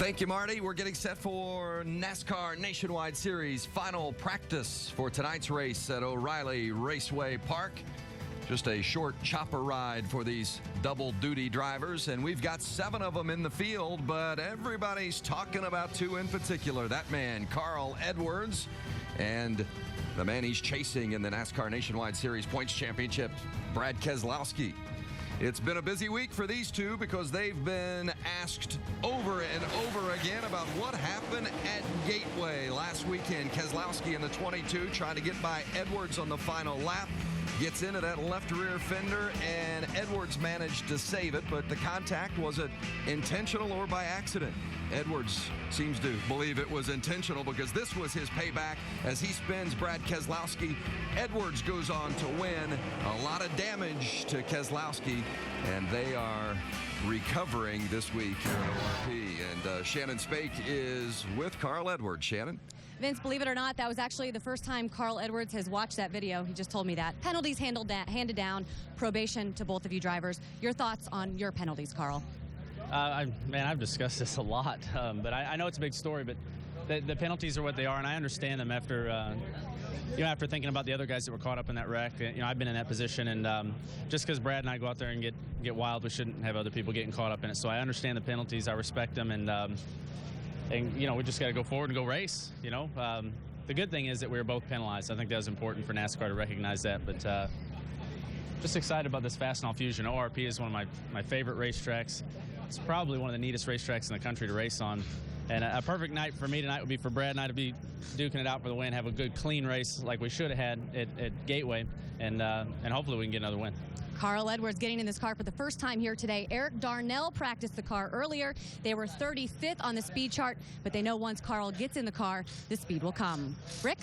Thank you, Marty. We're getting set for NASCAR Nationwide Series final practice for tonight's race at O'Reilly Raceway Park. Just a short chopper ride for these double-duty drivers, and we've got 7 of them in the field, but everybody's talking about 2 in particular. That man, Carl Edwards, and the man he's chasing in the NASCAR Nationwide Series Points Championship, Brad Keselowski. It's been a busy week for these two because they've been asked over and over again about what happened at Gateway last weekend. Keselowski in the 22 trying to get by Edwards on the final lap. Gets into that left rear fender, and Edwards managed to save it, but the contact, was it intentional or by accident? Edwards seems to believe it was intentional because this was his payback as he spins Brad Keselowski. Edwards goes on to win. A lot of damage to Keselowski, and they are recovering this week here at IRP. And Shannon Spake is with Carl Edwards. Shannon? Vince, believe it or not, that was actually the first time Carl Edwards has watched that video. He just told me that. Penalties handed down, probation to both of you drivers. Your thoughts on your penalties, Carl? Man, I've discussed this a lot, but I know it's a big story, but the penalties are what they are, and I understand them after, after thinking about the other guys that were caught up in that wreck. I've been in that position, and just because Brad and I go out there and get wild, we shouldn't have other people getting caught up in it. So I understand the penalties, I respect them, and we just got to go forward and go race. The good thing is that we were both penalized. I think that was important for NASCAR to recognize that, but just excited about this Fastenal Fusion. ORP is one of my favorite racetracks. It's probably one of the neatest racetracks in the country to race on. And a perfect night for me tonight would be for Brad and I to be duking it out for the win, have a good, clean race like we should have had at Gateway, and hopefully we can get another win. Carl Edwards getting in this car for the first time here today. Eric Darnell practiced the car earlier. They were 35th on the speed chart, but they know once Carl gets in the car, the speed will come. Rick?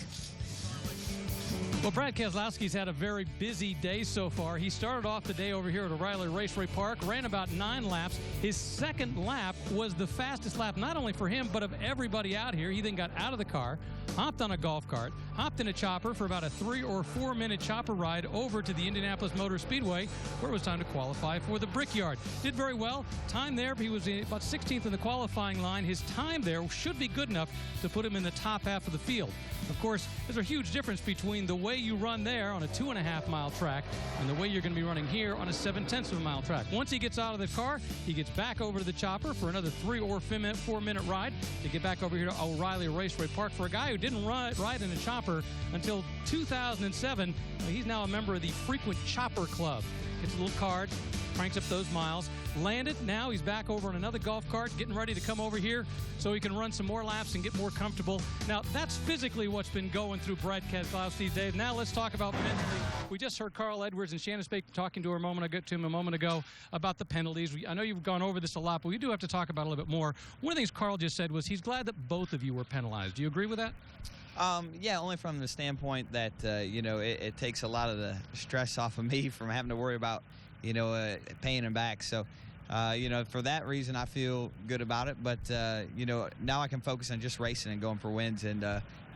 Well, Brad Keselowski's had a very busy day so far. He started off the day over here at O'Reilly Raceway Park, ran about 9 laps. His second lap was the fastest lap, not only for him, but of everybody out here. He then got out of the car, hopped on a golf cart, hopped in a chopper for about a 3 or 4 minute chopper ride over to the Indianapolis Motor Speedway, where it was time to qualify for the Brickyard. Did very well. Time there, he was about 16th in the qualifying line. His time there should be good enough to put him in the top half of the field. Of course, there's a huge difference between the way you run there on a 2.5 mile track and the way you're going to be running here on a 0.7 mile track. Once he gets out of the car, he gets back over to the chopper for another 3 or 4 minute ride to get back over here to O'Reilly Raceway Park. For a guy who didn't ride in a chopper until 2007, he's now a member of the Frequent Chopper Club. Gets a little card, cranks up those miles. Landed. Now he's back over on another golf cart, getting ready to come over here so he can run some more laps and get more comfortable. Now, that's physically what's been going through Brad Keselowski these days. Now let's talk about mentally. We just heard Carl Edwards and Shannon Spake talking to her a moment ago about the penalties. I know you've gone over this a lot, but we do have to talk about it a little bit more. One of the things Carl just said was he's glad that both of you were penalized. Do you agree with that? Yeah, only from the standpoint that, it takes a lot of the stress off of me from having to worry about, paying him back. So, for that reason, I feel good about it. But, now I can focus on just racing and going for wins. And,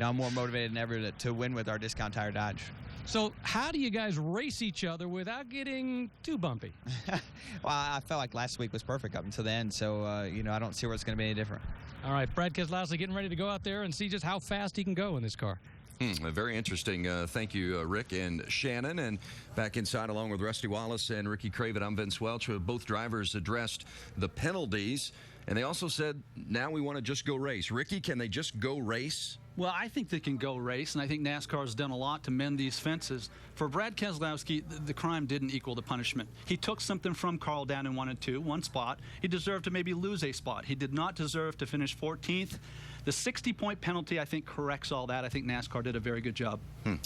I'm more motivated than ever to win with our Discount Tire Dodge. So how do you guys race each other without getting too bumpy? Well, I felt like last week was perfect up until the end. So, I don't see where it's going to be any different. All right, Brad Keselowski getting ready to go out there and see just how fast he can go in this car. Very interesting. Thank you, Rick and Shannon. And back inside, along with Rusty Wallace and Ricky Craven, I'm Vince Welch. Both drivers addressed the penalties, and they also said, now we want to just go race. Ricky, can they just go race? Well, I think they can go race, and I think NASCAR has done a lot to mend these fences. For Brad Keselowski, the crime didn't equal the punishment. He took something from Carl down in 1 and 2, 1 spot. He deserved to maybe lose a spot. He did not deserve to finish 14th. The 60-point penalty, I think, corrects all that. I think NASCAR did a very good job.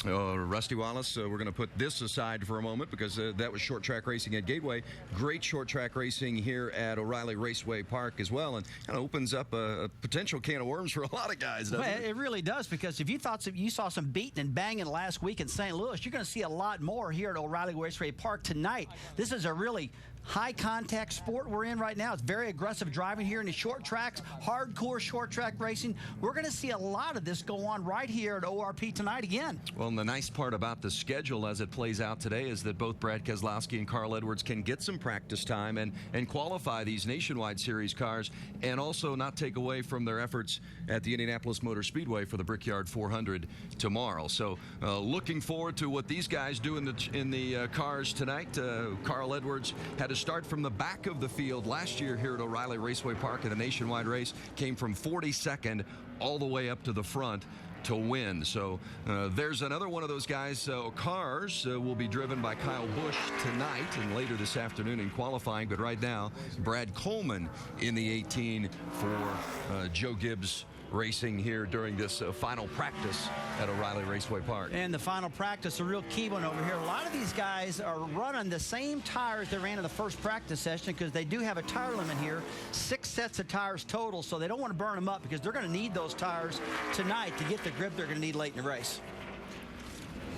Rusty Wallace, we're going to put this aside for a moment because that was short track racing at Gateway. Great short track racing here at O'Reilly Raceway Park as well, and kind of opens up a potential can of worms for a lot of guys, doesn't it? It really does, because if you thought you saw some beating and banging last week in St. Louis, you're going to see a lot more here at O'Reilly Raceway Park tonight. This is a really high-contact sport we're in right now. It's very aggressive driving here in the short tracks, hardcore short-track racing. We're going to see a lot of this go on right here at ORP tonight again. Well, and the nice part about the schedule as it plays out today is that both Brad Keselowski and Carl Edwards can get some practice time and qualify these Nationwide Series cars, and also not take away from their efforts at the Indianapolis Motor Speedway for the Brickyard 400 tomorrow. So looking forward to what these guys do in the cars tonight. Carl Edwards had to start from the back of the field last year here at O'Reilly Raceway Park in the Nationwide race, came from 42nd all the way up to the front to win. So there's another one of those guys. Cars will be driven by Kyle Busch tonight and later this afternoon in qualifying. But right now, Brad Coleman in the 18 for Joe Gibbs Racing here during this final practice at O'Reilly Raceway Park. And the final practice, a real key one over here. A lot of these guys are running the same tires they ran in the first practice session, because they do have a tire limit here, 6 sets of tires total, so they don't want to burn them up, because they're going to need those tires tonight to get the grip they're going to need late in the race.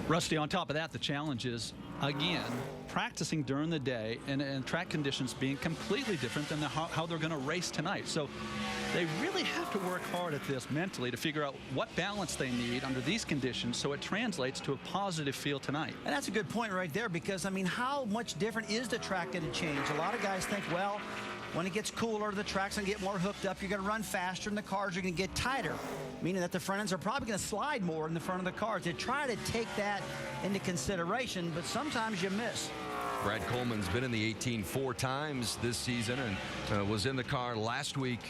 Rusty, on top of that, the challenge is, again, practicing during the day and track conditions being completely different than how they're going to race tonight. So they really have to work hard at this mentally to figure out what balance they need under these conditions so it translates to a positive feel tonight. And that's a good point right there, because, I mean, how much different is the track going to change? A lot of guys think, well, when it gets cooler, the track's going to get more hooked up. You're going to run faster, and the cars are going to get tighter, meaning that the front ends are probably going to slide more in the front of the cars. They try to take that into consideration, but sometimes you miss. Brad Coleman's been in the 18 4 times this season and was in the car last week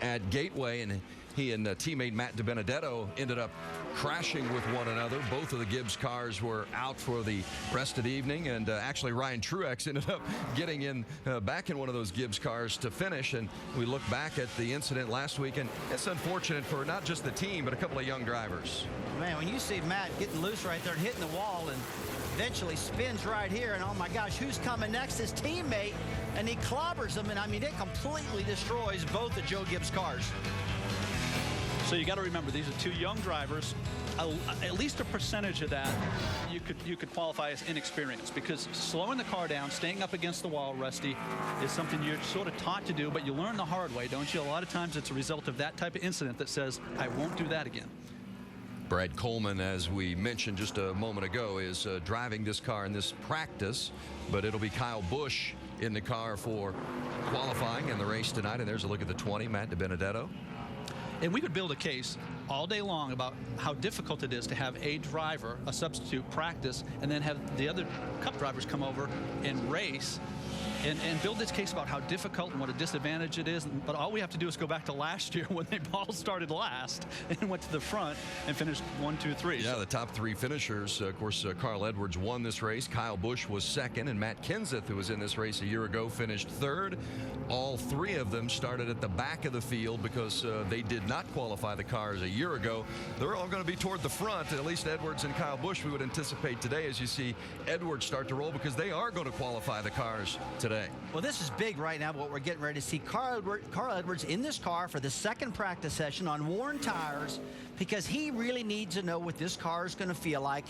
at Gateway, and he and teammate Matt DiBenedetto ended up crashing with one another. Both of the Gibbs cars were out for the rest of the evening, and actually Ryan Truex ended up getting in back in one of those Gibbs cars to finish. And we look back at the incident last week, and it's unfortunate for not just the team, but a couple of young drivers. Man, when you see Matt getting loose right there and hitting the wall and eventually spins right here, and oh my gosh, who's coming next? His teammate, and he clobbers him, and I mean, it completely destroys both of Joe Gibbs' cars. So you got to remember, these are two young drivers. At least a percentage of that you could qualify as inexperienced, because slowing the car down, staying up against the wall, Rusty, is something you're sort of taught to do, but you learn the hard way, don't you? A lot of times it's a result of that type of incident that says, I won't do that again. Brad Coleman, as we mentioned just a moment ago, is driving this car in this practice, but it'll be Kyle Busch in the car for qualifying and the race tonight. And there's a look at the 20, Matt DiBenedetto. And we could build a case all day long about how difficult it is to have a driver, a substitute, practice, and then have the other Cup drivers come over and race and build this case about how difficult and what a disadvantage it is. But all we have to do is go back to last year when they all started last and went to the front and finished 1, 2, 3. Yeah, the top 3 finishers. Of course, Carl Edwards won this race. Kyle Busch was second, and Matt Kenseth, who was in this race a year ago, finished third. All 3 of them started at the back of the field because they did not qualify the cars a year ago. They're all going to be toward the front, at least Edwards and Kyle Busch, we would anticipate today, as you see Edwards start to roll, because they are going to qualify the cars today. Well, this is big right now, what we're getting ready to see. Carl Edwards in this car for the second practice session on worn tires, because he really needs to know what this car is going to feel like.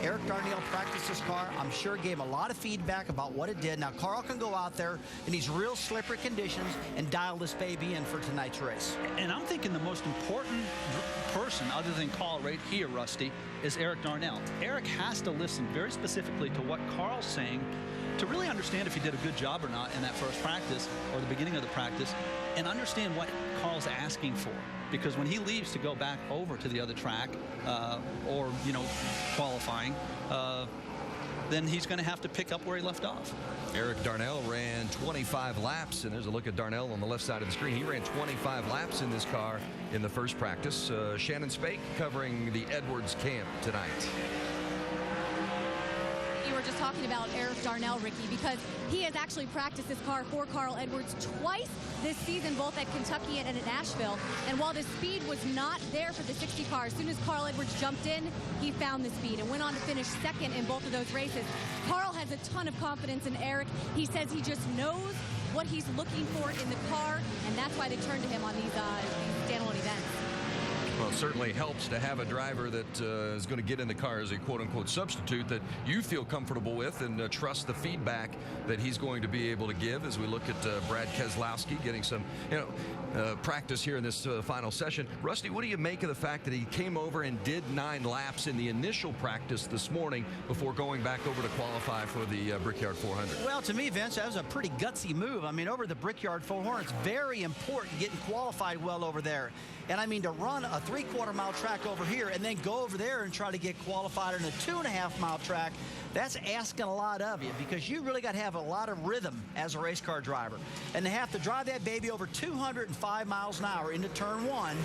Eric Darnell practiced this car. I'm sure gave him a lot of feedback about what it did. Now, Carl can go out there in these real slippery conditions and dial this baby in for tonight's race. And I'm thinking the most important person, other than Carl right here, Rusty, is Eric Darnell. Eric has to listen very specifically to what Carl's saying to really understand if he did a good job or not in that first practice or the beginning of the practice, and understand what Carl's asking for. Because when he leaves to go back over to the other track or, qualifying, then he's going to have to pick up where he left off. Eric Darnell ran 25 laps, and there's a look at Darnell on the left side of the screen. He ran 25 laps in this car in the first practice. Shannon Spake covering the Edwards camp tonight. You were just talking about Eric Darnell, Ricky, because he has actually practiced this car for Carl Edwards twice this season, both at Kentucky and at Nashville. And while the speed was not there for the 60 car, as soon as Carl Edwards jumped in, he found the speed and went on to finish second in both of those races. Carl has a ton of confidence in Eric. He says he just knows what he's looking for in the car, and that's why they turn to him on these standalone events. Well, it certainly helps to have a driver that is going to get in the car as a quote-unquote substitute that you feel comfortable with and trust the feedback that he's going to be able to give as we look at Brad Keselowski getting some, practice here in this final session. Rusty, what do you make of the fact that he came over and did 9 laps in the initial practice this morning before going back over to qualify for the Brickyard 400? Well, to me, Vince, that was a pretty gutsy move. I mean, over the Brickyard 400, it's very important getting qualified well over there. And I mean, to run a 3/4 mile track over here and then go over there and try to get qualified on a 2.5 mile track, that's asking a lot of you because you really got to have a lot of rhythm as a race car driver. And to have to drive that baby over 205 miles an hour into turn 1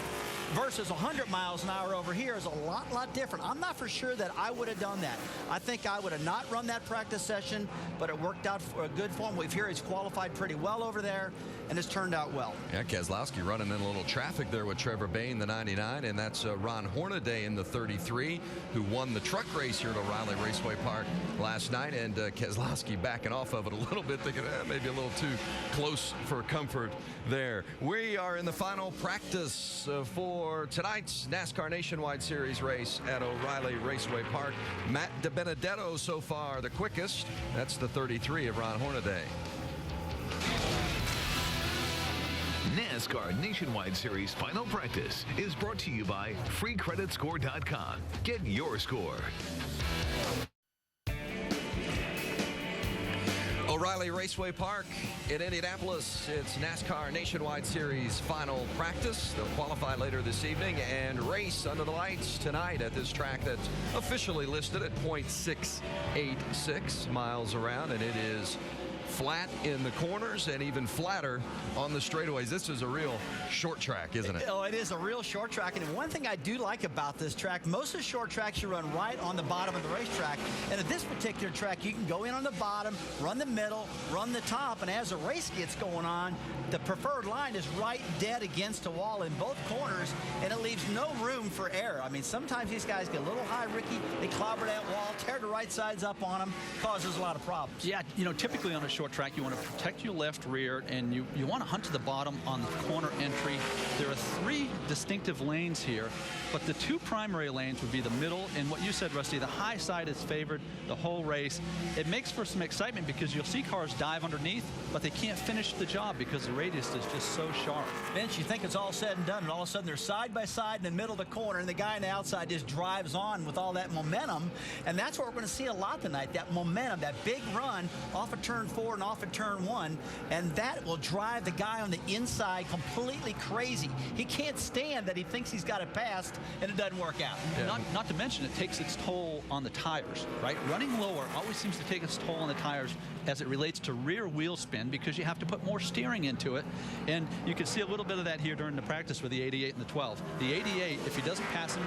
versus 100 miles an hour over here is a lot different. I'm not for sure that I would have done that. I think I would have not run that practice session, but it worked out for a good form. We've here he's qualified pretty well over there, and it's turned out well. Yeah, Keselowski running in a little traffic there with Trevor Bayne, the 99, and that's Ron Hornaday in the 33, who won the truck race here at O'Reilly Raceway Park last night, and Keselowski backing off of it a little bit, thinking maybe a little too close for comfort there. We are in the final practice for tonight's NASCAR Nationwide Series race at O'Reilly Raceway Park. Matt DiBenedetto so far the quickest. That's the 33 of Ron Hornaday. NASCAR Nationwide Series Final Practice is brought to you by FreeCreditScore.com. Get your score. O'Reilly Raceway Park in Indianapolis. It's NASCAR Nationwide Series final practice. They'll qualify later this evening and race under the lights tonight at this track that's officially listed at .686 miles around, and it is flat in the corners and even flatter on the straightaways. This is a real short track, isn't it? Oh, it is a real short track. And one thing I do like about this track, most of the short tracks you run right on the bottom of the racetrack. And at this particular track, you can go in on the bottom, run the middle, run the top. And as the race gets going on, the preferred line is right dead against a wall in both corners, and it leaves no room for error. I mean, sometimes these guys get a little high, Ricky. They clobber that wall, tear the right sides up on them, causes a lot of problems. Yeah, typically on a short track, you want to protect your left rear, and you want to hunt to the bottom on the corner entry. There are 3 distinctive lanes here, but the 2 primary lanes would be the middle, and what you said, Rusty, the high side is favored the whole race. It makes for some excitement because you'll see cars dive underneath, but they can't finish the job because the radius is just so sharp. Vince, you think it's all said and done, and all of a sudden they're side by side in the middle of the corner, and the guy on the outside just drives on with all that momentum, and that's what we're going to see a lot tonight, that momentum, that big run off of turn 4 and off of turn 1, and that will drive the guy on the inside completely crazy. He can't stand that he thinks he's got it passed, and it doesn't work out. Yeah. Not to mention it takes its toll on the tires, right? Running lower always seems to take its toll on the tires as it relates to rear wheel spin because you have to put more steering into it, and you can see a little bit of that here during the practice with the 88 and the 12. The 88, if he doesn't pass him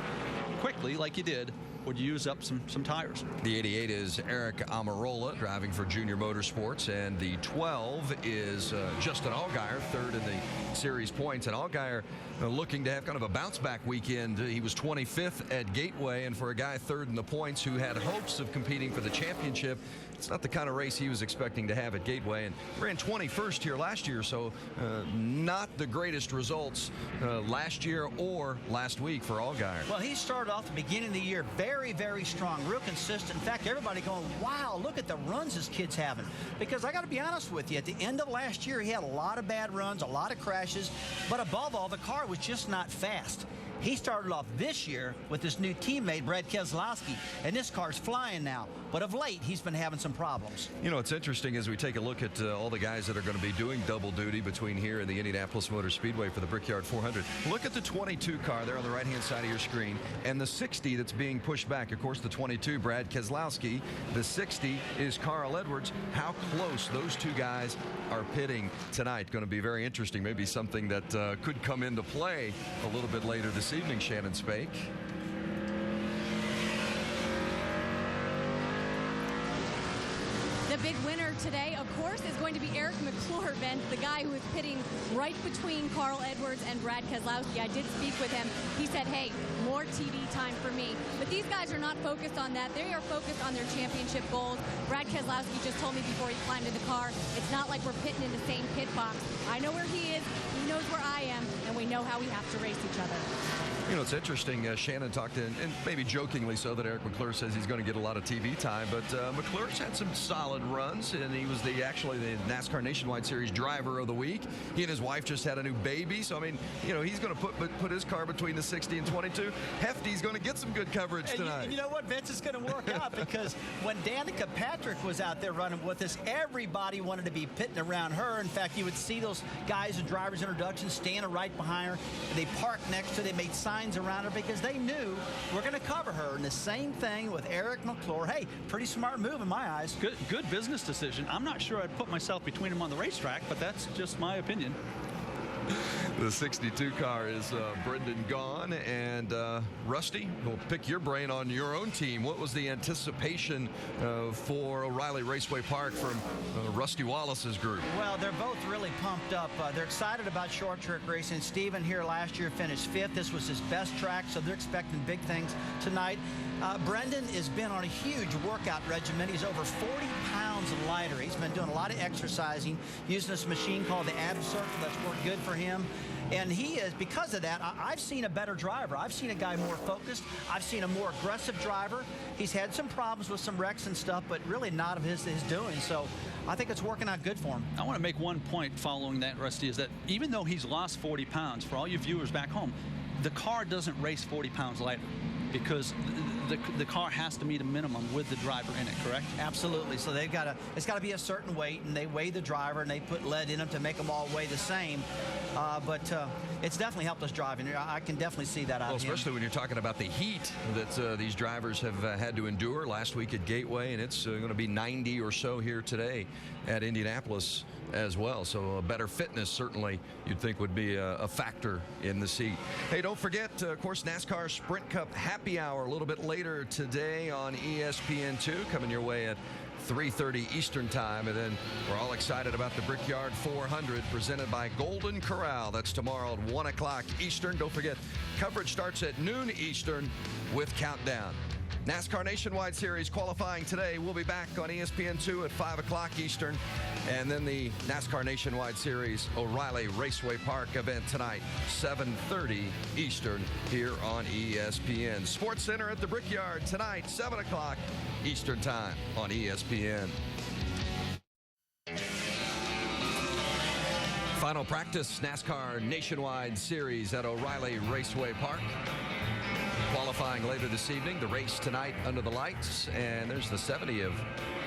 quickly like he did, would use up some tires. The 88 is Eric Amarola driving for Junior Motorsports, and the 12 is Justin Allgaier, third in the series points. And Allgaier looking to have kind of a bounce back weekend. He was 25th at Gateway, and for a guy third in the points who had hopes of competing for the championship, it's not the kind of race he was expecting to have at Gateway, and ran 21st here last year, so not the greatest results last year or last week for Allgaier. Well, he started off the beginning of the year very strong, real consistent. In fact, everybody going, wow, look at the runs this kid's having. Because I got to be honest with you, at the end of last year, he had a lot of bad runs, a lot of crashes, but above all, the car was just not fast. He started off this year with his new teammate, Brad Keselowski, and this car's flying now. But of late, he's been having some problems. It's interesting as we take a look at all the guys that are going to be doing double duty between here and the Indianapolis Motor Speedway for the Brickyard 400. Look at the 22 car there on the right-hand side of your screen, and the 60 that's being pushed back. Of course, the 22, Brad Keselowski. The 60 is Carl Edwards. How close those 2 guys are pitting tonight. Going to be very interesting. Maybe something that could come into play a little bit later this evening, Shannon Spake. The big winner today, of course, course, is going to be Eric McClure, Vince, the guy who is pitting right between Carl Edwards and Brad Keselowski. I did speak with him. He said, hey, more TV time for me. But these guys are not focused on that. They are focused on their championship goals. Brad Keselowski just told me before he climbed in the car, it's not like we're pitting in the same pit box. I know where he is, he knows where I am, and we know how we have to race each other. You know, it's interesting. Shannon talked, and maybe jokingly so, that Eric McClure says he's going to get a lot of TV time. But McClure's had some solid runs, and he was actually the NASCAR Nationwide Series Driver of the Week. He and his wife just had a new baby. So, I mean, you know, he's going to put his car between the 60 and 22. Hefty's going to get some good coverage tonight. And you know what, Vince, is going to work out because when Danica Patrick was out there running with us, everybody wanted to be pitting around her. In fact, you would see those guys in driver's introductions standing right behind her. They parked next to her. They made signs around her because they knew we're going to cover her. And the same thing with Eric McClure. Hey, pretty smart move in my eyes. Good business decision. I'm not sure I'd put myself between them on the racetrack, but that's just my opinion. The 62 car is Brendan Gaughan, and Rusty, we'll pick your brain on your own team. What was the anticipation for O'Reilly Raceway Park from Rusty Wallace's group? Well, they're both really pumped up. They're excited about short track racing. Steven here last year finished 5th. This was his best track, so they're expecting big things tonight. Brendan has been on a huge workout regimen. He's over 40 pounds lighter. He's been doing a lot of exercising, using this machine called the Ab Circle that's worked good for him. And he is, because of that, I've seen a better driver. I've seen a guy more focused. I've seen a more aggressive driver. He's had some problems with some wrecks and stuff, but really not of his doing. So I think it's working out good for him. I want to make one point following that, Rusty, is that even though he's lost 40 pounds, for all you viewers back home, the car doesn't race 40 pounds lighter, because the car has to meet a minimum with the driver in it, correct? Absolutely. So it's got to be a certain weight, and they weigh the driver, and they put lead in them to make them all weigh the same. But it's definitely helped us driving. I can definitely see that out of him. Especially when you're talking about the heat that these drivers have had to endure last week at Gateway, and it's going to be 90 or so here today at Indianapolis as well. So a better fitness certainly you'd think would be a factor in the seat. Hey, don't forget, of course, NASCAR Sprint Cup Happy Hour a little bit later today on ESPN2, coming your way at 3:30 Eastern time. And then we're all excited about the Brickyard 400 presented by Golden Corral. That's tomorrow at 1 o'clock Eastern. Don't forget, coverage starts at noon Eastern with Countdown. NASCAR Nationwide Series qualifying today. We'll be back on ESPN2 at 5 o'clock Eastern. And then the NASCAR Nationwide Series O'Reilly Raceway Park event tonight, 7:30 Eastern here on ESPN. Sports Center at the Brickyard tonight, 7 o'clock Eastern time on ESPN. Final practice, NASCAR Nationwide Series at O'Reilly Raceway Park. Qualifying later this evening, the race tonight under the lights, and there's the 70 of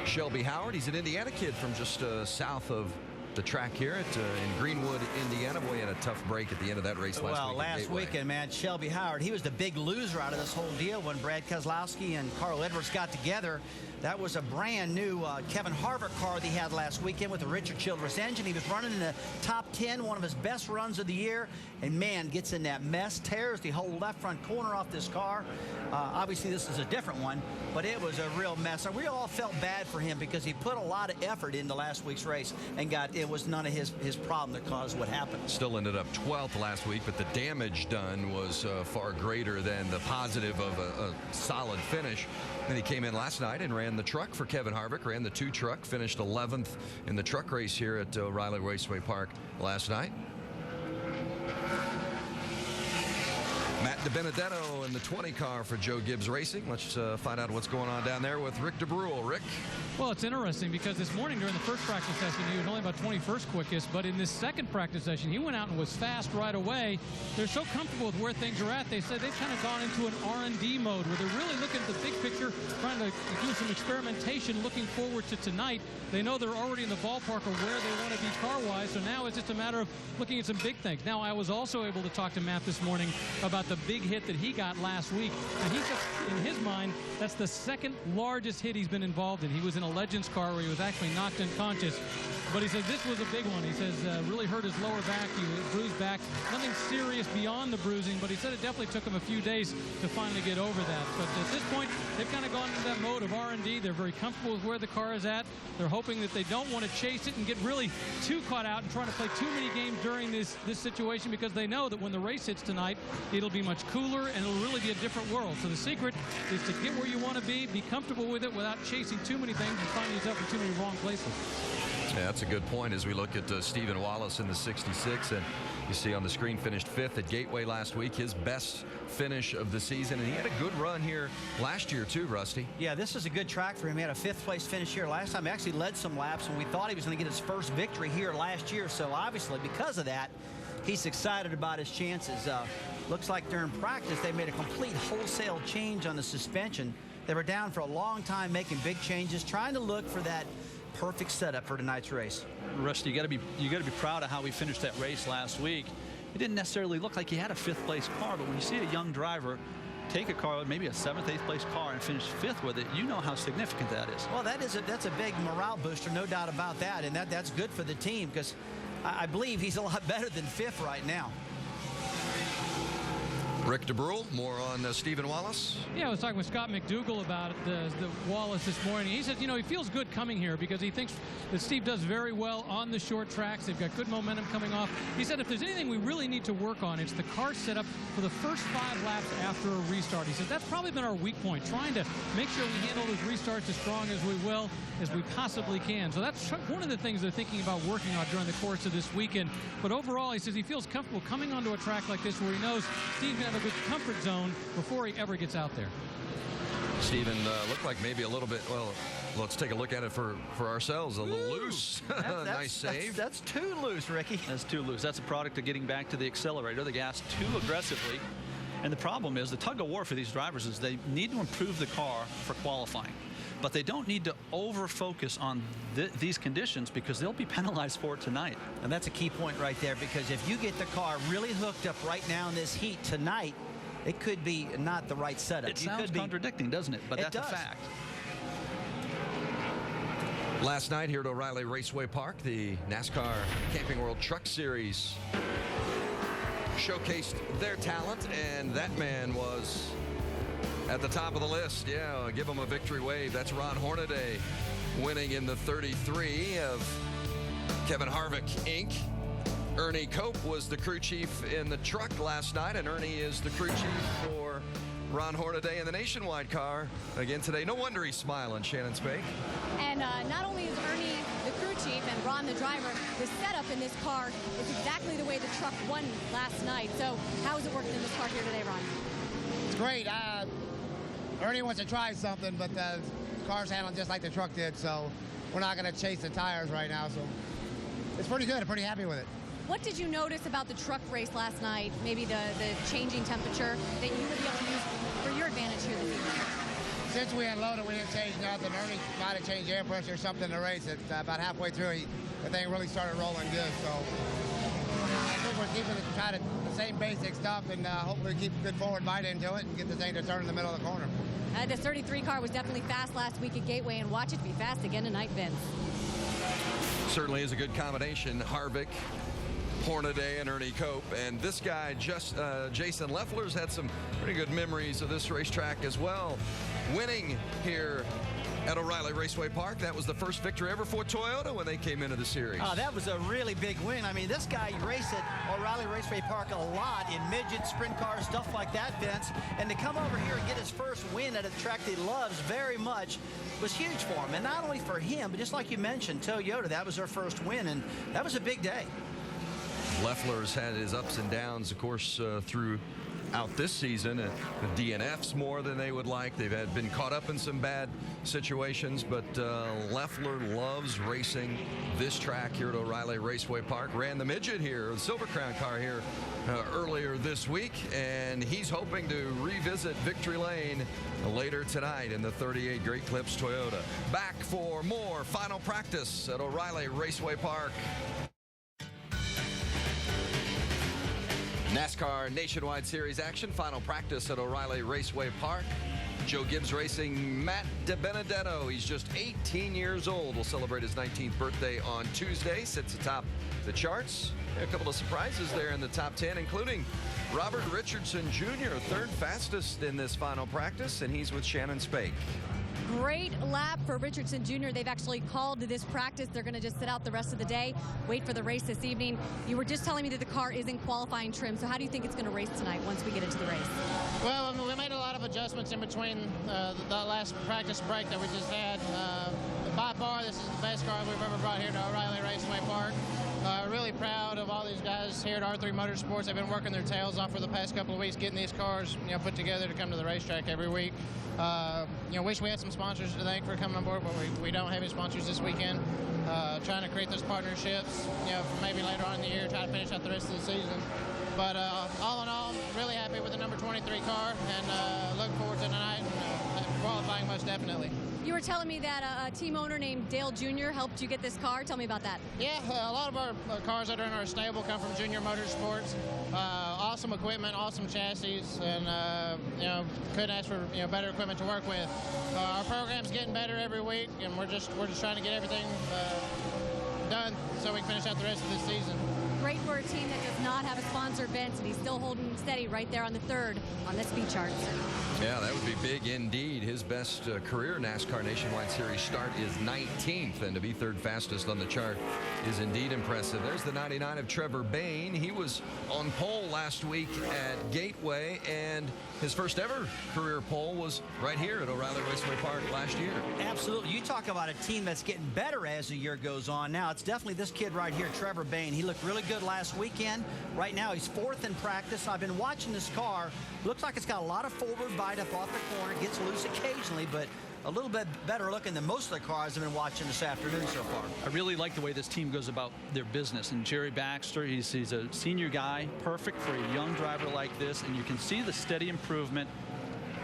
Shelby Howard. He's an Indiana kid from just south of the track here in Greenwood, Indiana. Boy, he had a tough break at the end of that race last week. Well, last weekend, man, Shelby Howard, he was the big loser out of this whole deal when Brad Keselowski and Carl Edwards got together. That was a brand new Kevin Harvick car that he had last weekend with the Richard Childress engine. He was running in the top 10, one of his best runs of the year. And, man, gets in that mess, tears the whole left front corner off this car. Obviously, this is a different one, but it was a real mess. And we all felt bad for him because he put a lot of effort into last week's race and it was none of his problem that caused what happened. Still ended up 12th last week, but the damage done was far greater than the positive of a solid finish. Then he came in last night and ran the truck for Kevin Harvick, ran the 2 truck, finished 11th in the truck race here at O'Reilly Raceway Park last night. Matt DiBenedetto in the 20 car for Joe Gibbs Racing. Let's find out what's going on down there with Rick DeBrule. Rick? Well, it's interesting because this morning during the first practice session, he was only about 21st quickest, but in this second practice session, he went out and was fast right away. They're so comfortable with where things are at. They said they've kind of gone into an R&D mode where they're really looking at the big picture, trying to do some experimentation, looking forward to tonight. They know they're already in the ballpark of where they want to be car-wise, so now it's just a matter of looking at some big things. Now, I was also able to talk to Matt this morning about the big hit that he got last week. And he said, in his mind, that's the second largest hit he's been involved in. He was in a Legends car where he was actually knocked unconscious. But he says this was a big one. He says really hurt his lower back. He was bruised back. Nothing serious beyond the bruising, but he said it definitely took him a few days to finally get over that. But at this point, they've kind of gone into that mode of R&D. They're very comfortable with where the car is at. They're hoping that they don't want to chase it and get really too caught out and trying to play too many games during this situation, because they know that when the race hits tonight, it'll be much cooler and it'll really be a different world. So the secret is to get where you want to be comfortable with it without chasing too many things and finding yourself in too many wrong places. Yeah, that's a good point as we look at Stephen Wallace in the 66. And you see on the screen, finished 5th at Gateway last week, his best finish of the season. And he had a good run here last year, too, Rusty. Yeah, this is a good track for him. He had a 5th place finish here last time. He actually led some laps, and we thought he was going to get his first victory here last year. So obviously, because of that, he's excited about his chances. Looks like during practice, they made a complete wholesale change on the suspension. They were down for a long time making big changes, trying to look for that perfect setup for tonight's race. Rusty, you got to be proud of how he finished that race last week. It didn't necessarily look like he had a 5th place car, but when you see a young driver take a car, maybe a 7th, 8th place car, and finish 5th with it, you know how significant that is. Well, that's a big morale booster, no doubt about that, and that's good for the team, because I believe he's a lot better than 5th right now. Rick DeBrule, more on Stephen Wallace. Yeah, I was talking with Scott McDougall about the Wallace this morning. He says, you know, he feels good coming here because he thinks that Steve does very well on the short tracks. They've got good momentum coming off. He said if there's anything we really need to work on, it's the car setup for the first 5 laps after a restart. He says that's probably been our weak point, trying to make sure we handle those restarts as strong as we will, as we possibly can. So that's one of the things they're thinking about working on during the course of this weekend. But overall, he says he feels comfortable coming onto a track like this where he knows Steve's going to have a good comfort zone before he ever gets out there. Stephen looked like maybe a little bit, well, let's take a look at it for ourselves. A little loose. Nice save. That's too loose, Ricky. That's too loose. That's a product of getting back to the accelerator, the gas too aggressively. And the problem is the tug of war for these drivers is they need to improve the car for qualifying. But they don't need to over-focus on these conditions because they'll be penalized for it tonight. And that's a key point right there, because if you get the car really hooked up right now in this heat tonight, it could be not the right setup. It sounds contradicting, doesn't it? But that's a fact. Last night here at O'Reilly Raceway Park, the NASCAR Camping World Truck Series showcased their talent, and that man was at the top of the list. Yeah, give him a victory wave. That's Ron Hornaday winning in the 33 of Kevin Harvick, Inc. Ernie Cope was the crew chief in the truck last night, and Ernie is the crew chief for Ron Hornaday in the Nationwide car again today. No wonder he's smiling, Shannon Spake. And not only is Ernie the crew chief and Ron the driver, the setup in this car is exactly the way the truck won last night. So how is it working in this car here today, Ron? It's great. Ernie wants to try something, but the car's handling just like the truck did, so we're not going to chase the tires right now. So it's pretty good. I'm pretty happy with it. What did you notice about the truck race last night, maybe the changing temperature, that you would be able to use for your advantage here this evening? Since we unloaded, we didn't change nothing. Ernie might have changed air pressure or something in the race. About halfway through, the thing really started rolling good. So I think we're keeping the same basic stuff, and hopefully keep good forward bite into it and get the thing to turn in the middle of the corner. The 33 car was definitely fast last week at Gateway, and watch it be fast again tonight, Vince. Certainly is a good combination. Harvick, Hornaday, and Ernie Cope. And this guy, Jason Leffler's had some pretty good memories of this racetrack as well. Winning here at O'Reilly Raceway Park. That was the first victory ever for Toyota when they came into the series. Oh, that was a really big win. I mean, this guy raced at O'Reilly Raceway Park a lot in midget, sprint cars, stuff like that, Vince. And to come over here and get his first win at a track that he loves very much was huge for him. And not only for him, but just like you mentioned, Toyota, that was their first win, and that was a big day. Leffler's had hess ups and downs, of course, throughout this season. The DNFs more than they would like. They've been caught up in some bad situations, but Leffler loves racing this track here at O'Reilly Raceway Park. Ran the midget here, the Silver Crown car here earlier this week, and he's hoping to revisit Victory Lane later tonight in the 38 Great Clips Toyota. Back for more final practice at O'Reilly Raceway Park. NASCAR Nationwide Series action. Final practice at O'Reilly Raceway Park. Joe Gibbs racing Matt DiBenedetto. He's just 18 years old. Will celebrate his 19th birthday on Tuesday. Sits atop the charts. A couple of surprises there in the top 10, including Robert Richardson Jr., third fastest in this final practice, and he's with Shannon Spake. Great lap for Richardson Jr. They've actually called this practice. They're going to just sit out the rest of the day, wait for the race this evening. You were just telling me that the car is in qualifying trim, so how do you think it's going to race tonight once we get into the race? Well, we made a lot of adjustments in between the last practice break that we just had. By far, this is the best car we've ever brought here to O'Reilly Raceway Park. Really proud of all these guys here at R3 Motorsports. They've been working their tails off for the past couple of weeks, getting these cars, put together to come to the racetrack every week. Wish we had some sponsors to thank for coming on board, but we don't have any sponsors this weekend. Trying to create those partnerships, for maybe later on in the year, try to finish out the rest of the season. But all in all, really happy with the number 23 car, and looking forward to tonight and qualifying most definitely. You were telling me that a team owner named Dale Jr. helped you get this car. Tell me about that. Yeah, a lot of our cars that are in our stable come from Junior Motorsports. Awesome equipment, awesome chassis, and couldn't ask for better equipment to work with. Our program's getting better every week, and we're just trying to get everything done so we can finish out the rest of this season. Great for a team that does not have a sponsor, Vince, and he's still holding steady right there on the third on the speed charts. Yeah, that would be big indeed. His best career NASCAR Nationwide Series start is 19th, and to be third fastest on the chart is indeed impressive. There's the 99 of Trevor Bayne. He was on pole last week at Gateway, and his first ever career pole was right here at O'Reilly Raceway Park last year. Absolutely. You talk about a team that's getting better as the year goes on. Now, it's definitely this kid right here, Trevor Bayne. He looked really good last weekend. Right now, he's fourth in practice. I've been watching this car. Looks like it's got a lot of forward bite up off the corner. Gets loose occasionally, but a little bit better looking than most of the cars I've been watching this afternoon so far. I really like the way this team goes about their business. And Jerry Baxter, he's a senior guy, perfect for a young driver like this. And you can see the steady improvement.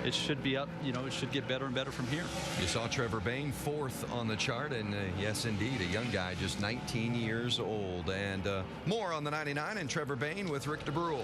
It should be up, it should get better and better from here. You saw Trevor Bayne fourth on the chart, and yes, indeed, a young guy, just 19 years old. And more on the 99 and Trevor Bayne with Rick DeBrule.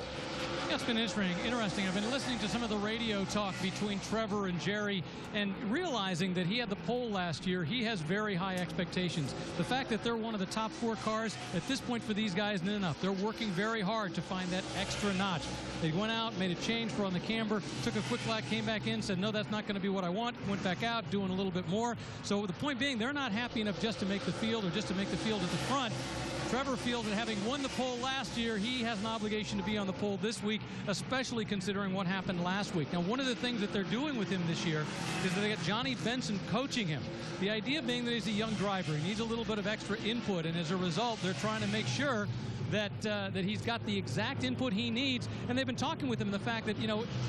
Yeah, it's been interesting. I've been listening to some of the radio talk between Trevor and Jerry and realizing that he had the pole last year. He has very high expectations. The fact that they're one of the top 4 cars at this point for these guys isn't enough. They're working very hard to find that extra notch. They went out, made a change for on the camber, took a quick lap, came back in, said, no, that's not going to be what I want, went back out, doing a little bit more. So the point being, they're not happy enough just to make the field or just to make the field at the front. Trevor feels that having won the pole last year, he has an obligation to be on the pole this week, especially considering what happened last week. Now, one of the things that they're doing with him this year is that they got Johnny Benson coaching him. The idea being that he's a young driver. He needs a little bit of extra input, and as a result, they're trying to make sure that he's got the exact input he needs. And they've been talking with him the fact that,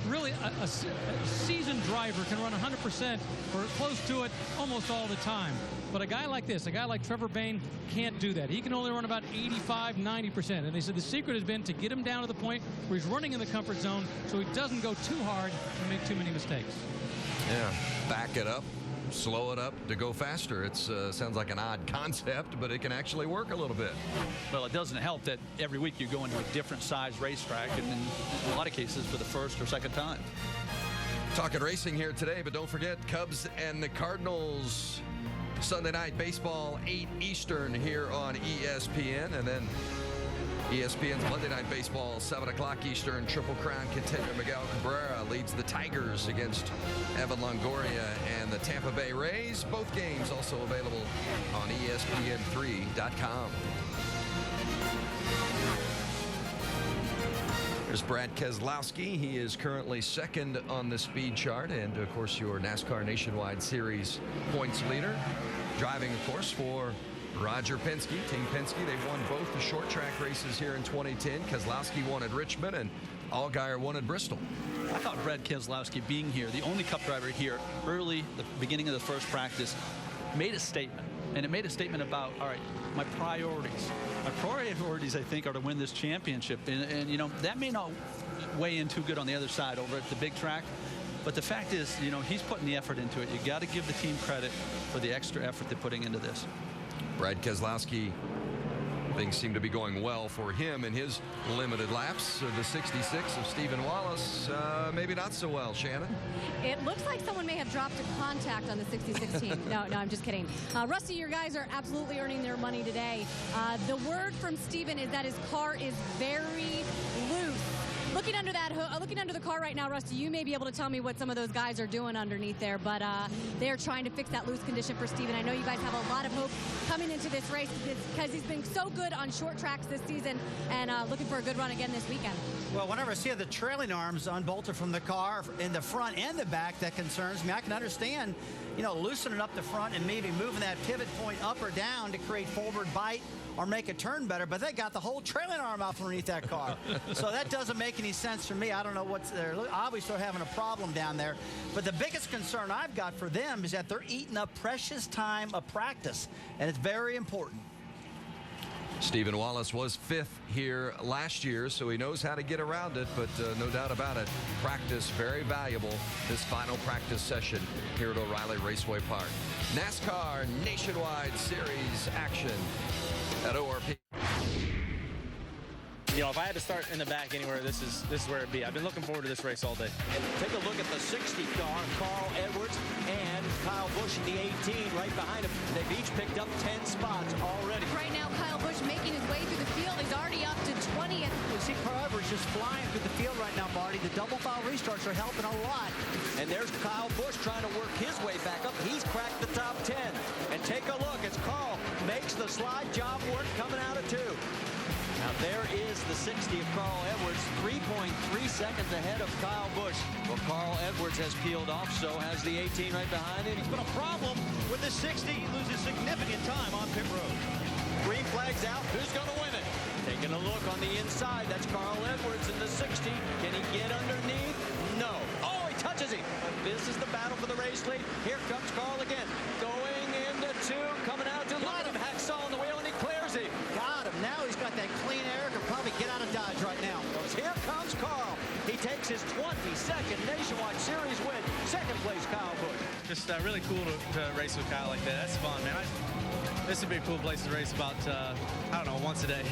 really a seasoned driver can run 100% or close to it almost all the time. But a guy like this, a guy like Trevor Bayne, can't do that. He can only run about 85, 90%. And they said the secret has been to get him down to the point where he's running in the comfort zone so he doesn't go too hard and make too many mistakes. Yeah, back it up, slow it up to go faster. It sounds like an odd concept, but it can actually work a little bit. Well, it doesn't help that every week you go into a different size racetrack, and in a lot of cases for the first or second time. Talking racing here today, but don't forget Cubs and the Cardinals. Sunday night baseball, 8 Eastern here on ESPN, and then ESPN's Monday Night Baseball, 7 o'clock Eastern. Triple Crown contender Miguel Cabrera leads the Tigers against Evan Longoria and the Tampa Bay Rays. Both games also available on ESPN3.com. There's Brad Keselowski. He is currently second on the speed chart, and of course your NASCAR Nationwide Series points leader. Driving, of course, for Roger Penske, Team Penske. They've won both the short track races here in 2010. Keselowski won at Richmond, and Allgaier won at Bristol. I thought Brad Keselowski being here, the only Cup driver here, early, the beginning of the first practice, made a statement. And it made a statement about, all right, my priorities. My priorities, I think, are to win this championship. And that may not weigh in too good on the other side over at the big track. But the fact is, he's putting the effort into it. You got to give the team credit for the extra effort they're putting into this. Brad Keselowski things seem to be going well for him in his limited laps. The 66 of Stephen Wallace, maybe not so well. Shannon? It looks like someone may have dropped a contact on the 66 team. No, I'm just kidding. Rusty, your guys are absolutely earning their money today. The word from Stephen is that his car is very loose. Looking under the car right now, Rusty, you may be able to tell me what some of those guys are doing underneath there, but they're trying to fix that loose condition for Steven. I know you guys have a lot of hope coming into this race because he's been so good on short tracks this season and looking for a good run again this weekend. Well, whenever I see the trailing arms unbolted from the car in the front and the back, that concerns me. I can understand, loosening up the front and maybe moving that pivot point up or down to create forward bite or make a turn better, but they got the whole trailing arm out from underneath that car. So that doesn't make any sense for me. I don't know what's there. Obviously, they're having a problem down there. But the biggest concern I've got for them is that they're eating up precious time of practice, and it's very important. Stephen Wallace was 5th here last year, so he knows how to get around it, but no doubt about it, practice very valuable this final practice session here at O'Reilly Raceway Park. NASCAR Nationwide Series action at ORP. If I had to start in the back anywhere, this is where it'd be. I've been looking forward to this race all day. And take a look at the 60 car, Carl Edwards and Kyle Busch in the 18 right behind him. They've each picked up 10 spots already. Right now, Kyle Busch making his way through the field. He's already up to 20th. You see Carl Edwards just flying through the field right now, Marty. The double file restarts are helping a lot. And there's Kyle Busch trying to work his way back up. He's cracked the top 10. And take a look as Carl makes the slide job work coming out of 2. Now there is the 60 of Carl Edwards, 3.3 seconds ahead of Kyle Busch. Well, Carl Edwards has peeled off, so has the 18 right behind him. He's got a problem with the 60. He loses significant time on pit road. Green flag's out. Who's going to win it? Taking a look on the inside. That's Carl Edwards in the 60. Can he get underneath? No. Oh, he touches him. But this is the battle for the race lead. Here comes Carl again. Going into 2, coming out to look at him. Hacksaw on the wheel, and he clears him. Got him. Now he's got that clean air. Can probably get out of Dodge right now. Here comes Carl. He takes his 22nd Nationwide Series win. Second place, Kyle Busch. Just really cool to race with Kyle like that. That's fun, man. This would be a cool place to race about, I don't know, once a day.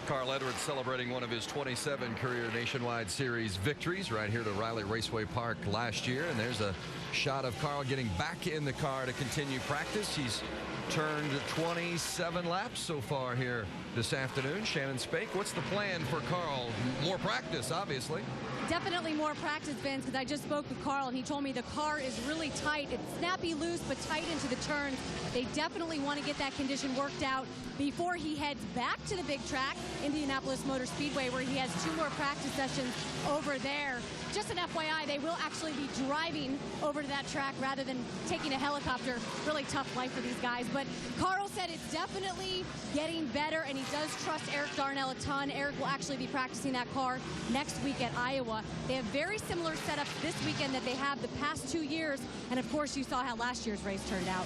Carl Edwards celebrating one of his 27 career Nationwide Series victories right here at O'Reilly Raceway Park last year. And there's a shot of Carl getting back in the car to continue practice. He's turned 27 laps so far here this afternoon. Shannon Spake, what's the plan for Carl? More practice, obviously. Definitely more practice, Vince, because I just spoke with Carl and he told me the car is really tight. It's snappy loose, but tight into the turns. They definitely want to get that condition worked out before he heads back to the big track, Indianapolis Motor Speedway, where he has 2 more practice sessions over there. Just an FYI, they will actually be driving over to that track rather than taking a helicopter. Really tough life for these guys. But Carl said it's definitely getting better, and he does trust Eric Darnell a ton. Eric will actually be practicing that car next week at Iowa. They have very similar setups this weekend that they have the past 2 years. And, of course, you saw how last year's race turned out.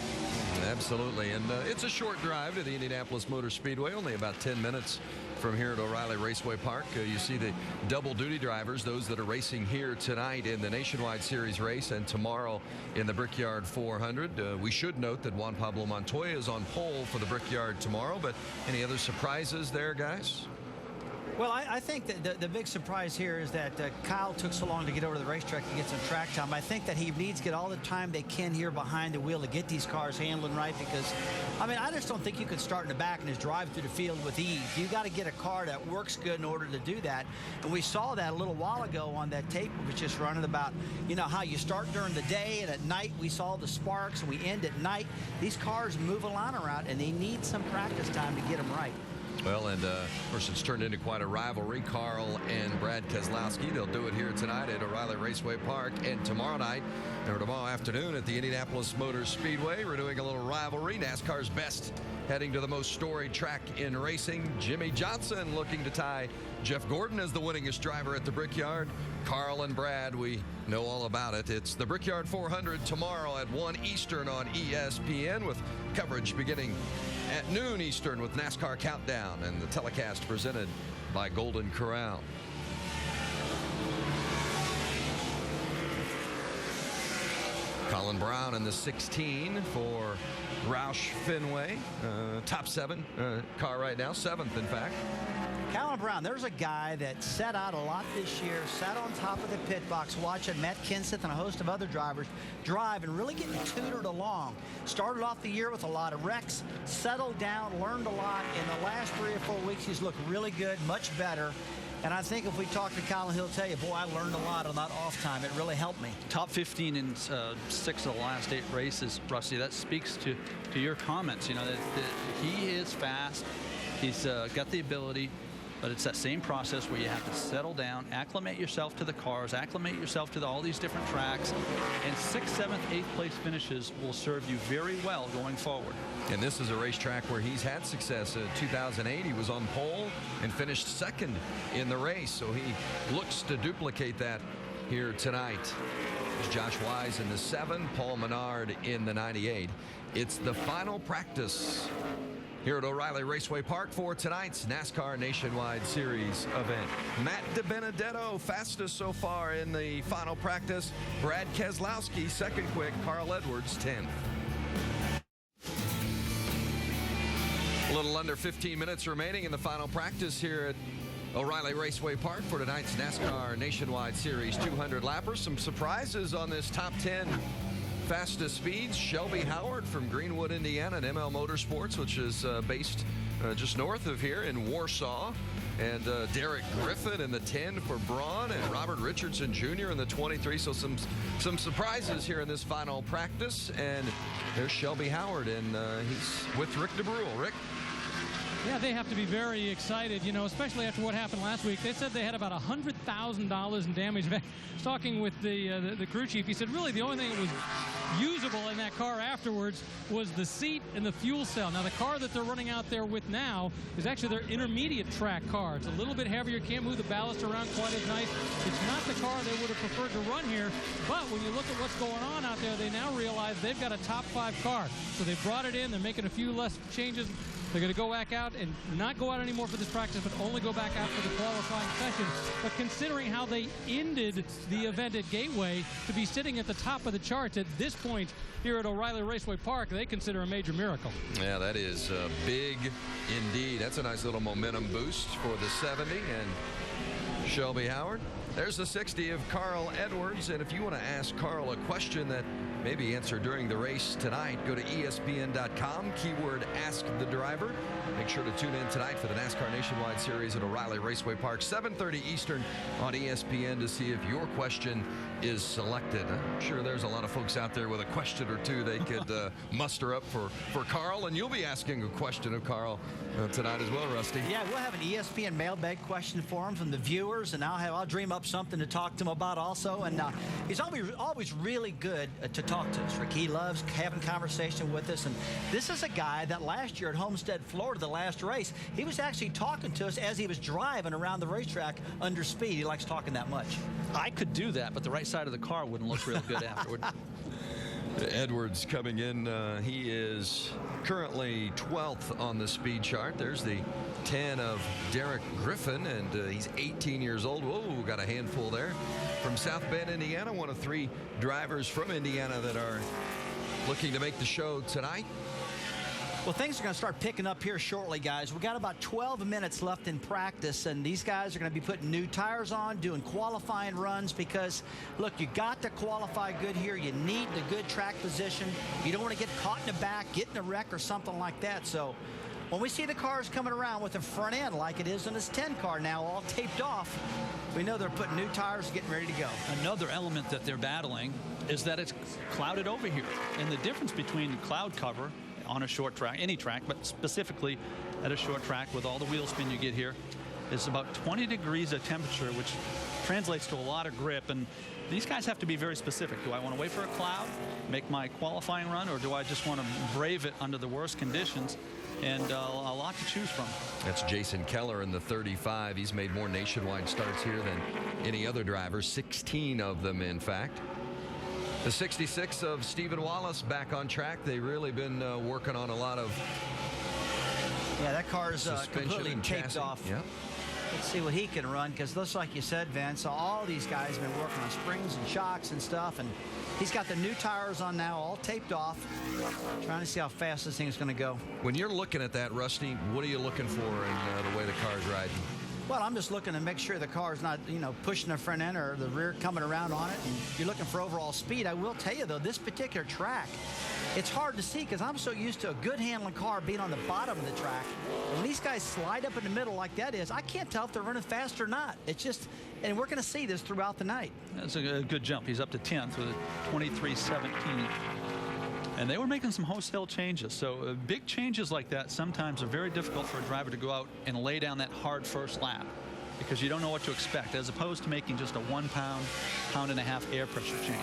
Absolutely. And it's a short drive to the Indianapolis Motor Speedway, only about 10 minutes from here at O'Reilly Raceway Park. You see the double duty drivers, those that are racing here tonight in the Nationwide Series race and tomorrow in the Brickyard 400. We should note that Juan Pablo Montoya is on pole for the Brickyard tomorrow, but any other surprises there, guys? Well, I think that the big surprise here is that Kyle took so long to get over to the racetrack to get some track time. I think that he needs to get all the time they can here behind the wheel to get these cars handling right because, I just don't think you could start in the back and just drive through the field with ease. You got to get a car that works good in order to do that. And we saw that a little while ago on that tape we was just running about, how you start during the day and at night we saw the sparks and we end at night. These cars move a line around and they need some practice time to get them right. Well, and of course, it's turned into quite a rivalry. Carl and Brad Keselowski, they'll do it here tonight at O'Reilly Raceway Park, and tomorrow night or tomorrow afternoon at the Indianapolis Motor Speedway. We're doing a little rivalry. NASCAR's best heading to the most storied track in racing. Jimmy Johnson looking to tie Jeff Gordon as the winningest driver at the Brickyard. Carl and Brad, we know all about it. It's the Brickyard 400 tomorrow at 1 Eastern on ESPN with coverage beginning at noon Eastern with NASCAR Countdown and the telecast presented by Golden Corral. Colin Brown in the 16 for Roush Fenway. Top 7 car right now, 7th in fact. Colin Brown, there's a guy that sat out a lot this year, sat on top of the pit box watching Matt Kenseth and a host of other drivers drive and really getting tutored along. Started off the year with a lot of wrecks, settled down, learned a lot. In the last 3 or 4 weeks, he's looked really good, much better. And I think if we talk to Colin, he'll tell you, boy, I learned a lot on that off time. It really helped me. Top 15 in 6 of the last 8 races, Rusty. That speaks to your comments. You know, that he is fast. He's got the ability. But it's that same process where you have to settle down, acclimate yourself to the cars, acclimate yourself to all these different tracks. And 6th, 7th, 8th place finishes will serve you very well going forward. And this is a racetrack where he's had success. 2008, he was on pole and finished 2nd in the race. So he looks to duplicate that here tonight. There's Josh Wise in the 7, Paul Menard in the 98. It's the final practice here at O'Reilly Raceway Park for tonight's NASCAR Nationwide Series event. Matt DiBenedetto, fastest so far in the final practice. Brad Keselowski, 2nd quick. Carl Edwards, 10th. A little under 15 minutes remaining in the final practice here at O'Reilly Raceway Park for tonight's NASCAR Nationwide Series 200 lappers. Some surprises on this top 10 fastest speeds. Shelby Howard from Greenwood, Indiana, and ML Motorsports, which is based just north of here in Warsaw. And Derek Griffin in the 10 for Braun, and Robert Richardson Jr. in the 23. So some surprises here in this final practice. And there's Shelby Howard, and he's with Rick DeBrule. Rick? Yeah, they have to be very excited, you know, especially after what happened last week. They said they had about $100,000 in damage. Talking with the crew chief, he said really the only thing that was usable in that car afterwards was the seat and the fuel cell. Now, the car that they're running out there with now is actually their intermediate track car. It's a little bit heavier, can't move the ballast around quite as nice. It's not the car they would have preferred to run here, but when you look at what's going on out there, they now realize they've got a top 5 car. So they brought it in, they're making a few less changes. They're going to go back out and not go out anymore for this practice, but only go back out for the qualifying session. But considering how they ended the event at Gateway, to be sitting at the top of the charts at this point here at O'Reilly Raceway Park, they consider a major miracle. Yeah, that is big indeed. That's a nice little momentum boost for the 70 and Shelby Howard. There's the 60 of Carl Edwards. And if you want to ask Carl a question that may be answered during the race tonight, go to ESPN.com, keyword Ask the Driver. Make sure to tune in tonight for the NASCAR Nationwide Series at O'Reilly Raceway Park, 7:30 Eastern on ESPN, to see if your question is selected. I'm sure there's a lot of folks out there with a question or two they could muster up for Carl, and you'll be asking a question of Carl tonight as well, Rusty. Yeah, we'll have an ESPN mailbag question for him from the viewers, and I'll dream up something to talk to him about also. And he's always really good to talk to us, Rick. He loves having conversation with us, and this is a guy that last year at Homestead, Florida, the last race, he was actually talking to us as he was driving around the racetrack under speed. He likes talking that much. I could do that, but the right side of the car wouldn't look real good afterward. Edwards coming in. He is currently 12th on the speed chart. There's the 10 of Derek Griffin, and he's 18 years old. Whoa, got a handful there. From South Bend, Indiana, one of 3 drivers from Indiana that are looking to make the show tonight. Well, things are going to start picking up here shortly, guys. We've got about 12 minutes left in practice, and these guys are going to be putting new tires on, doing qualifying runs because, look, you got to qualify good here. You need the good track position. You don't want to get caught in the back, get in a wreck or something like that. So when we see the cars coming around with the front end like it is in this 10 car now all taped off, we know they're putting new tires, getting ready to go. Another element that they're battling is that it's clouded over here. And the difference between cloud cover on a short track, any track, but specifically at a short track with all the wheel spin you get here, is about 20 degrees of temperature, which translates to a lot of grip. And these guys have to be very specific. Do I want to wait for a cloud, make my qualifying run, or do I just want to brave it under the worst conditions? And a lot to choose from. That's Jason Keller in the 35. He's made more nationwide starts here than any other driver, 16 of them, in fact. The 66 of Stephen Wallace back on track. They've really been working on a lot of that car's completely taped off. Yep. Let's see what he can run, because looks like you said, Vince, all these guys have been working on springs and shocks and stuff, and he's got the new tires on now, all taped off, trying to see how fast this thing is going to go. When you're looking at that, Rusty, what are you looking for in the way the car's riding? Well, I'm just looking to make sure the car's not, pushing the front end or the rear coming around on it. And you're looking for overall speed. I will tell you, though, this particular track, it's hard to see because I'm so used to a good handling car being on the bottom of the track. And when these guys slide up in the middle like that is, I can't tell if they're running fast or not. It's just, and we're going to see this throughout the night. That's a good jump. He's up to 10th with a 23.17. And they were making some wholesale changes. So big changes like that sometimes are very difficult for a driver to go out and lay down that hard first lap because you don't know what to expect, as opposed to making just a 1 pound, pound and a half air pressure change.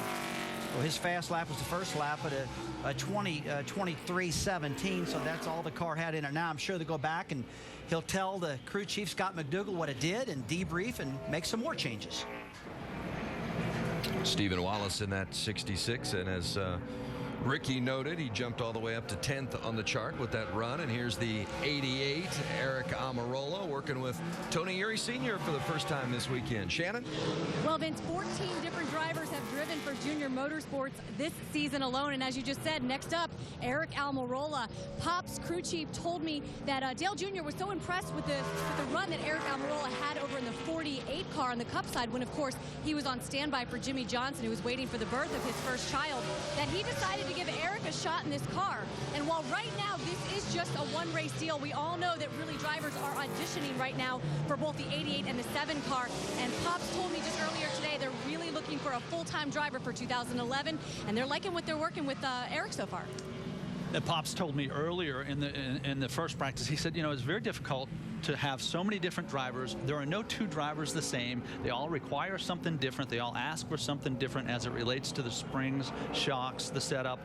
Well, his fast lap was the first lap at a 23.17, so that's all the car had in it. Now I'm sure they'll go back and he'll tell the crew chief, Scott McDougall, what it did and debrief and make some more changes. Stephen Wallace in that 66, and as Ricky noted, he jumped all the way up to 10th on the chart with that run. And here's the 88, Eric Amarola, working with Tony Uri Sr. for the first time this weekend. Shannon? Well, Vince, 14 different drivers have driven for Junior Motorsports this season alone. And as you just said, next up, Eric Almirola. Pop's crew chief told me that Dale Jr. was so impressed with the run that Eric Almirola had over in the 48 car on the Cup side when, of course, he was on standby for Jimmy Johnson, who was waiting for the birth of his first child, that he decided to give Eric a shot in this car. And while right now this is just a one-race deal, we all know that really drivers are auditioning right now for both the 88 and the 7 car. And Pops told me just earlier today they're really looking for a full-time driver for 2011, and they're liking what they're working with Eric so far. Pops told me earlier in the first practice, he said, it's very difficult to have so many different drivers. There are no two drivers the same. They all require something different. They all ask for something different as it relates to the springs, shocks, the setup.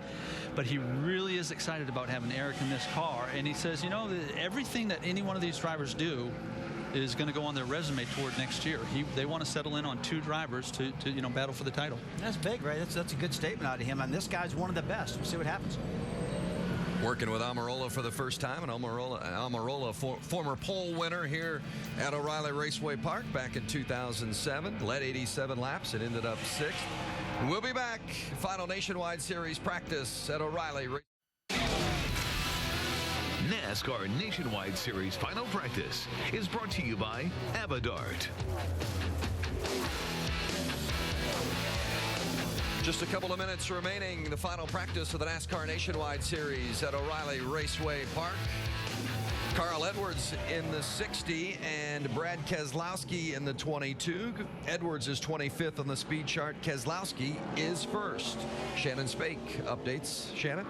But he really is excited about having Eric in this car. And he says, everything that any one of these drivers do is going to go on their resume toward next year. They want to settle in on 2 drivers to battle for the title. That's big, right? That's a good statement out of him. And this guy's one of the best. We'll see what happens. Working with Amarola for the first time, and Amarola, former pole winner here at O'Reilly Raceway Park back in 2007, led 87 laps and ended up 6th. We'll be back. Final Nationwide Series practice at O'Reilly. NASCAR Nationwide Series Final Practice is brought to you by Avidart. Just a couple of minutes remaining. The final practice of the NASCAR Nationwide Series at O'Reilly Raceway Park. Carl Edwards in the 60 and Brad Keselowski in the 22. Edwards is 25th on the speed chart. Keselowski is first. Shannon Spake updates. Shannon?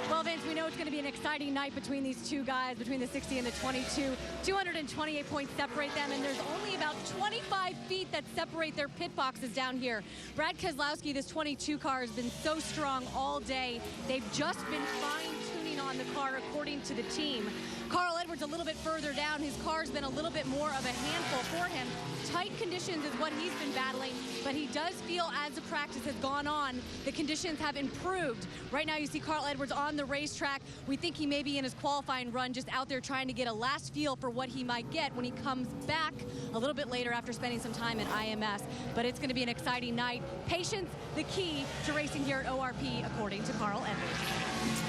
Well, Vince, we know it's going to be an exciting night between these two guys, between the 60 and the 22. 228 points separate them, and there's only about 25 feet that separate their pit boxes down here. Brad Keselowski, this 22 car, has been so strong all day. They've just been fine-tuning on the car according to the team. Carl Edwards a little bit further down. His car's been a little bit more of a handful for him. Tight conditions is what he's been battling, but he does feel as the practice has gone on, the conditions have improved. Right now you see Carl Edwards on the racetrack. We think he may be in his qualifying run, just out there trying to get a last feel for what he might get when he comes back a little bit later after spending some time at IMS. But it's going to be an exciting night. Patience, the key to racing here at ORP, according to Carl Edwards.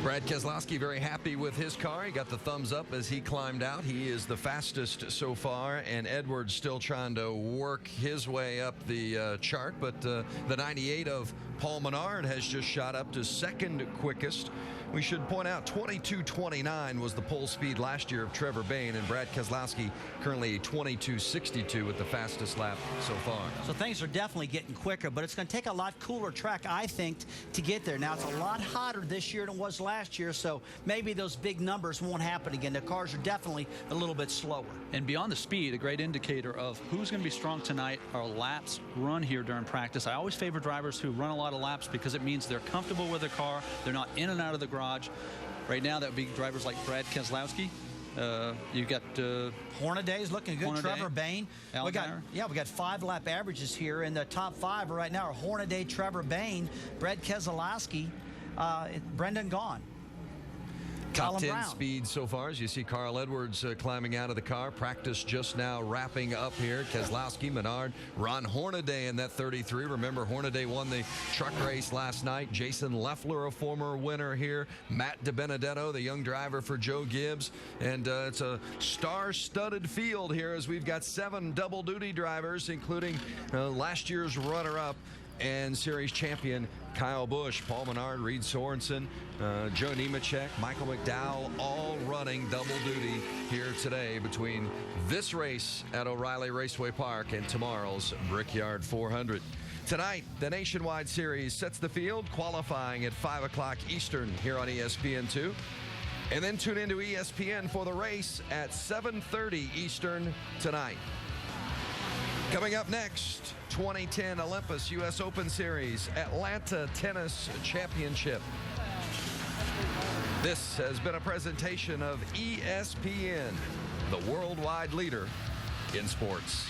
Brad Keselowski very happy with his car. He got the thumbs up as he climbed out. He is the fastest so far, and Edwards still trying to work his way up the chart. But the 98 of Paul Menard has just shot up to second quickest. We should point out 22.29 was the pole speed last year of Trevor Bayne, and Brad Keselowski currently 22.62 with the fastest lap so far. So things are definitely getting quicker, but it's going to take a lot cooler track, I think, to get there. Now, it's a lot hotter this year than it was last year, so maybe those big numbers won't happen again. The cars are definitely a little bit slower. And beyond the speed, a great indicator of who's going to be strong tonight are laps run here during practice. I always favor drivers who run a lot of laps because it means they're comfortable with their car. They're not in and out of the garage. Right now, that would be drivers like Brad Keselowski. You got Hornaday's looking good. Hornaday, Trevor Bayne. We got 5 lap averages here in the top 5 right now are Hornaday, Trevor Bayne, Brad Keselowski, Brendan Gaughan. Top Colin 10 Brown. speed so far, as you see Carl Edwards climbing out of the car. Practice just now wrapping up here. Keselowski, Menard, Ron Hornaday in that 33. Remember, Hornaday won the truck race last night. Jason Leffler, a former winner here. Matt DiBenedetto, the young driver for Joe Gibbs. And it's a star-studded field here as we've got 7 double-duty drivers, including last year's runner-up and series champion Kyle Busch, Paul Menard, Reed Sorensen, Joe Nemechek, Michael McDowell, all running double duty here today between this race at O'Reilly Raceway Park and tomorrow's Brickyard 400. Tonight, the Nationwide Series sets the field, qualifying at 5 o'clock Eastern here on ESPN2. And then tune into ESPN for the race at 7:30 Eastern tonight. Coming up next, 2010 Olympus U.S. Open Series Atlanta Tennis Championship. This has been a presentation of ESPN, the worldwide leader in sports.